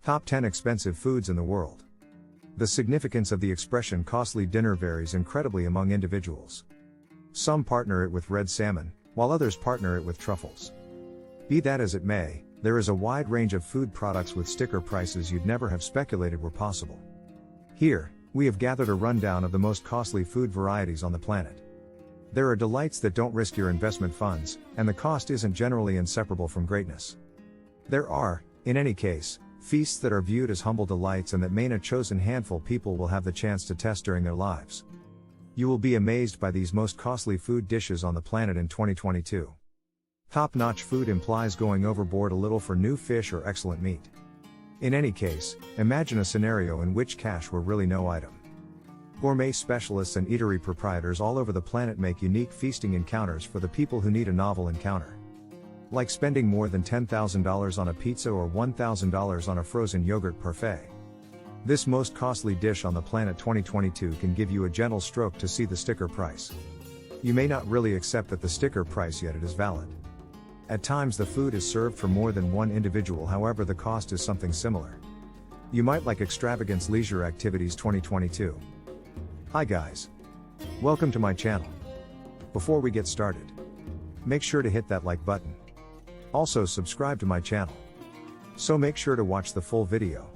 Top 10 expensive foods in the world. The significance of the expression costly dinner varies incredibly among individuals. Some partner it with red salmon, while others partner it with truffles. Be that as it may, there is a wide range of food products with sticker prices you'd never have speculated were possible. Here, we have gathered a rundown of the most costly food varieties on the planet. There are delights that don't risk your investment funds, and the cost isn't generally inseparable from greatness. There are, in any case, feasts that are viewed as humble delights and that a chosen handful people will have the chance to test during their lives. You will be amazed by these most costly food dishes on the planet in 2022. Top-notch food implies going overboard a little for new fish or excellent meat. In any case, imagine a scenario in which cash were really no item. Gourmet specialists and eatery proprietors all over the planet make unique feasting encounters for the people who need a novel encounter. Like spending more than $10,000 on a pizza or $1,000 on a frozen yogurt parfait. This most costly dish on the planet 2022 can give you a gentle stroke to see the sticker price. You may not really accept that the sticker price yet it is valid. At times the food is served for more than one individual, however the cost is something similar. You might like Extravagance Leisure Activities 2022. Hi guys. Welcome to my channel. Before we get started, make sure to hit that like button. Also subscribe to my channel. So make sure to watch the full video.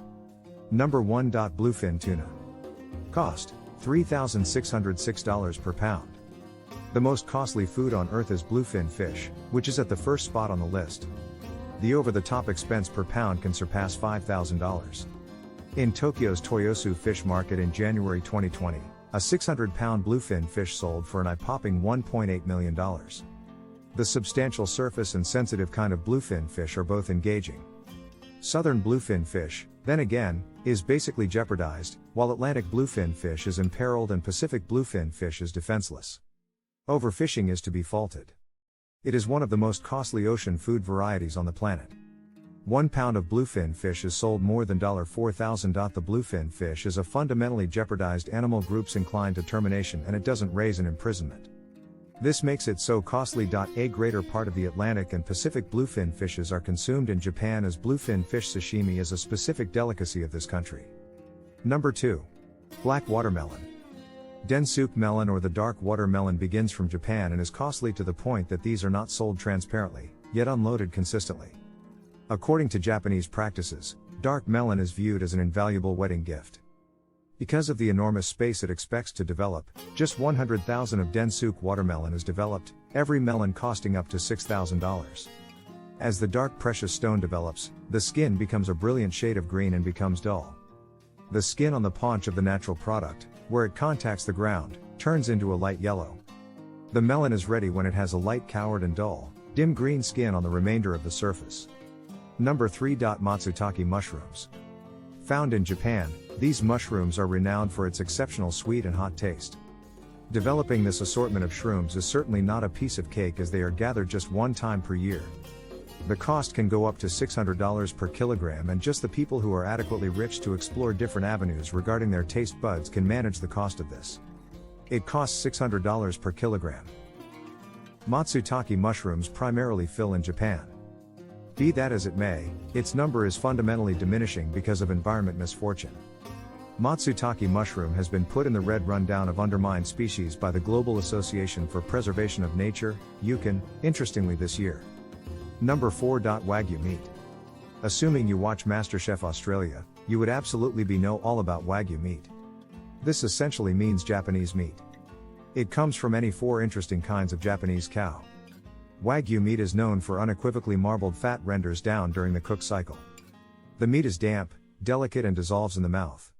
Number 1. Bluefin tuna. Cost, $3,606 per pound. The most costly food on earth is bluefin fish, which is at the first spot on the list. The over-the-top expense per pound can surpass $5,000. In Tokyo's Toyosu Fish Market in January 2020, a 600-pound bluefin fish sold for an eye-popping $1.8 million. The substantial surface and sensitive kind of bluefin fish are both engaging. Southern bluefin fish, then again, is basically jeopardized, while Atlantic bluefin fish is imperiled and Pacific bluefin fish is defenseless. Overfishing is to be faulted. It is one of the most costly ocean food varieties on the planet. 1 pound of bluefin fish is sold more than $4,000. The bluefin fish is a fundamentally jeopardized animal group's inclined to termination, and it doesn't raise an imprisonment. This makes it so costly. A greater part of the Atlantic and Pacific bluefin fishes are consumed in Japan, as bluefin fish sashimi is a specific delicacy of this country. Number 2. Black watermelon. Densuke melon, or the dark watermelon, begins from Japan and is costly to the point that these are not sold transparently, yet unloaded consistently. According to Japanese practices, dark melon is viewed as an invaluable wedding gift. Because of the enormous space it expects to develop, just 100,000 of Densuke watermelon is developed, every melon costing up to $6,000. As the dark precious stone develops, the skin becomes a brilliant shade of green and becomes dull. The skin on the paunch of the natural product, where it contacts the ground, turns into a light yellow. The melon is ready when it has a light colored and dull, dim green skin on the remainder of the surface. Number 3. Matsutake mushrooms. Found in Japan, these mushrooms are renowned for its exceptional sweet and hot taste. Developing this assortment of shrooms is certainly not a piece of cake, as they are gathered just one time per year. The cost can go up to $600 per kilogram, and just the people who are adequately rich to explore different avenues regarding their taste buds can manage the cost of this. It costs $600 per kilogram. Matsutake mushrooms primarily fill in Japan. Be that as it may, its number is fundamentally diminishing because of environment misfortune. Matsutake mushroom has been put in the red rundown of undermined species by the Global Association for Preservation of Nature, UCAN, interestingly this year. Number 4. Wagyu meat. Assuming you watch MasterChef Australia, you would absolutely know all about Wagyu meat. This essentially means Japanese meat. It comes from any 4 interesting kinds of Japanese cow. Wagyu meat is known for unequivocally marbled fat renders down during the cook cycle. The meat is damp, delicate, and dissolves in the mouth.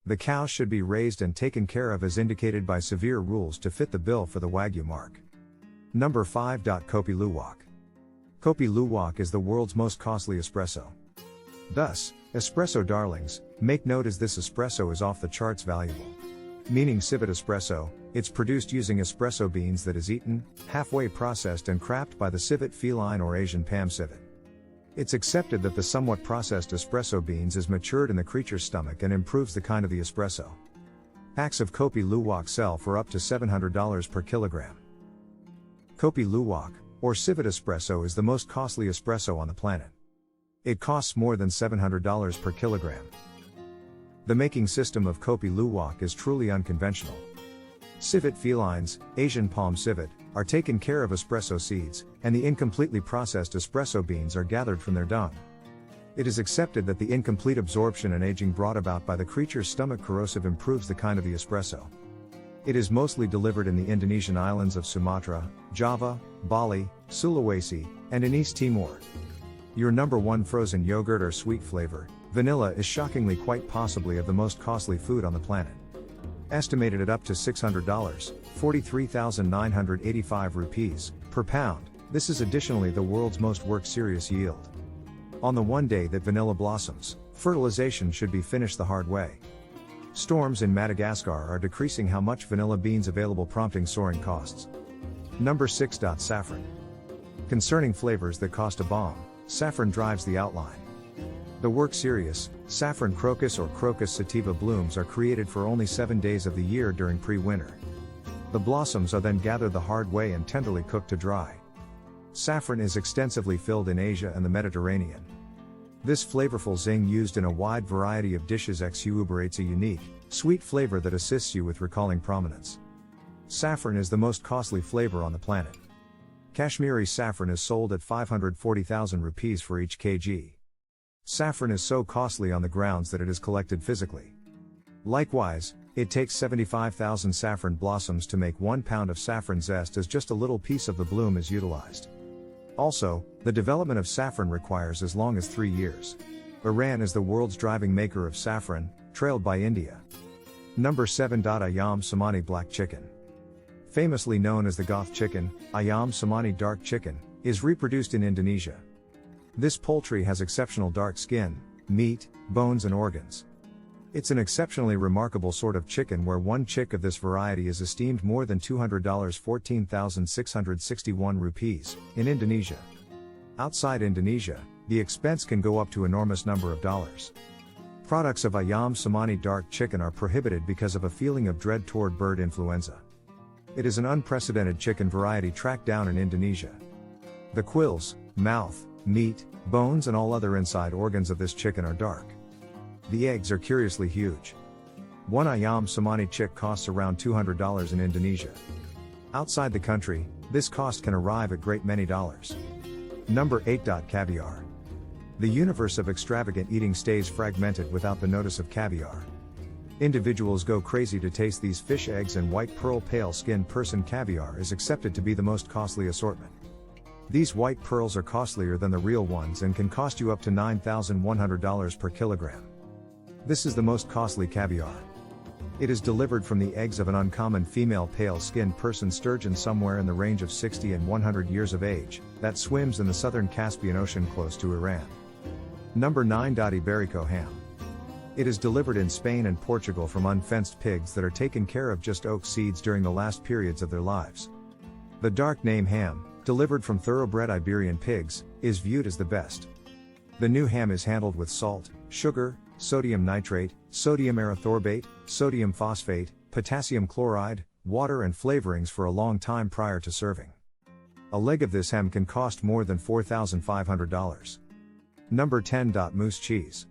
The cow should be raised and taken care of as indicated by severe rules to fit the bill for the Wagyu mark. Number 5. Kopi Luwak. Kopi Luwak is the world's most costly espresso. Thus, espresso darlings, make note as this espresso is off the charts valuable. Meaning civet espresso, it's produced using espresso beans that is eaten, halfway processed and cracked by the civet feline or Asian Pam civet. It's accepted that the somewhat processed espresso beans is matured in the creature's stomach and improves the kind of the espresso. Packs of Kopi Luwak sell for up to $700 per kilogram. Kopi Luwak, or civet espresso, is the most costly espresso on the planet. It costs more than $700 per kilogram. The making system of Kopi Luwak is truly unconventional. Civet felines, Asian palm civet, are taken care of espresso seeds, and the incompletely processed espresso beans are gathered from their dung. It is accepted that the incomplete absorption and aging brought about by the creature's stomach corrosive improves the kind of the espresso. It is mostly delivered in the Indonesian islands of Sumatra, Java, Bali, Sulawesi, and in East Timor. Your number one frozen yogurt or sweet flavor, vanilla, is shockingly quite possibly of the most costly food on the planet. Estimated at up to $600, 43,985 rupees, per pound, this is additionally the world's most serious yield. On the one day that vanilla blossoms, fertilization should be finished the hard way. Storms in Madagascar are decreasing how much vanilla beans available, prompting soaring costs. Number 6. Saffron. Concerning flavors that cost a bomb, saffron drives the outline. The serious, saffron crocus or crocus sativa blooms are created for only 7 days of the year during pre-winter. The blossoms are then gathered the hard way and tenderly cooked to dry. Saffron is extensively filled in Asia and the Mediterranean. This flavorful zing used in a wide variety of dishes exuberates a unique, sweet flavor that assists you with recalling prominence. Saffron is the most costly flavor on the planet. Kashmiri saffron is sold at 540,000 rupees for each kg. Saffron is so costly on the grounds that it is collected physically. Likewise, it takes 75,000 saffron blossoms to make 1 pound of saffron zest, as just a little piece of the bloom is utilized. Also, the development of saffron requires as long as 3 years. Iran is the world's driving maker of saffron, trailed by India. Number 7. Ayam Cemani black chicken. Famously known as the Goth chicken, Ayam Cemani dark chicken, is reproduced in Indonesia. This poultry has exceptional dark skin, meat, bones and organs. It's an exceptionally remarkable sort of chicken where one chick of this variety is esteemed more than $200, 14,661 rupees, in Indonesia. Outside Indonesia, the expense can go up to enormous number of dollars. Products of Ayam Cemani dark chicken are prohibited because of a feeling of dread toward bird influenza. It is an unprecedented chicken variety tracked down in Indonesia. The quills, mouth, meat, bones and all other inside organs of this chicken are dark. The eggs are curiously huge. One Ayam Cemani chick costs around $200 in Indonesia. Outside the country, this cost can arrive at great many dollars. Number 8. Caviar. The universe of extravagant eating stays fragmented without the notice of caviar. Individuals go crazy to taste these fish eggs, and white pearl pale-skinned person caviar is accepted to be the most costly assortment. These white pearls are costlier than the real ones and can cost you up to $9,100 per kilogram. This is the most costly caviar. It is delivered from the eggs of an uncommon female pale-skinned person sturgeon somewhere in the range of 60 and 100 years of age, that swims in the southern Caspian Ocean close to Iran. Number 9. Iberico ham. It is delivered in Spain and Portugal from unfenced pigs that are taken care of just oak seeds during the last periods of their lives. The dark name ham, delivered from thoroughbred Iberian pigs, is viewed as the best. The new ham is handled with salt, sugar, sodium nitrate, sodium erythorbate, sodium phosphate, potassium chloride, water and flavorings for a long time prior to serving. A leg of this ham can cost more than $4,500. Number 10. Moose cheese.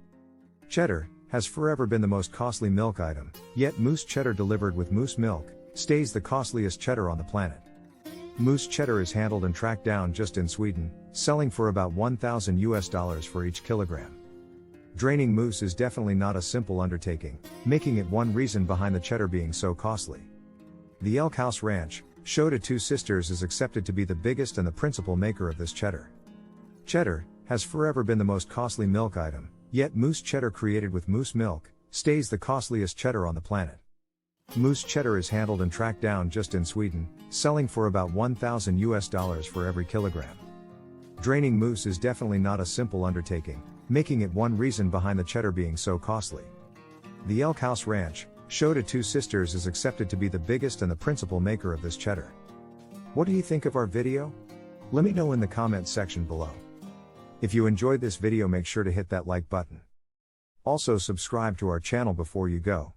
Cheddar has forever been the most costly milk item, yet moose cheddar delivered with moose milk stays the costliest cheddar on the planet. Moose cheddar is handled and tracked down just in Sweden, selling for about $1,000 for each kilogram. Draining moose is definitely not a simple undertaking, making it one reason behind the cheddar being so costly. The Elk House Ranch, show to two sisters, is accepted to be the biggest and the principal maker of this cheddar. Cheddar has forever been the most costly milk item, yet moose cheddar created with moose milk stays the costliest cheddar on the planet. Moose cheddar is handled and tracked down just in Sweden, selling for about $1,000 for every kilogram. Draining moose is definitely not a simple undertaking, making it one reason behind the cheddar being so costly. The Elk House Ranch, show to two sisters, is accepted to be the biggest and the principal maker of this cheddar. What do you think of our video? Let me know in the comments section below. If you enjoyed this video, make sure to hit that like button. Also subscribe to our channel before you go.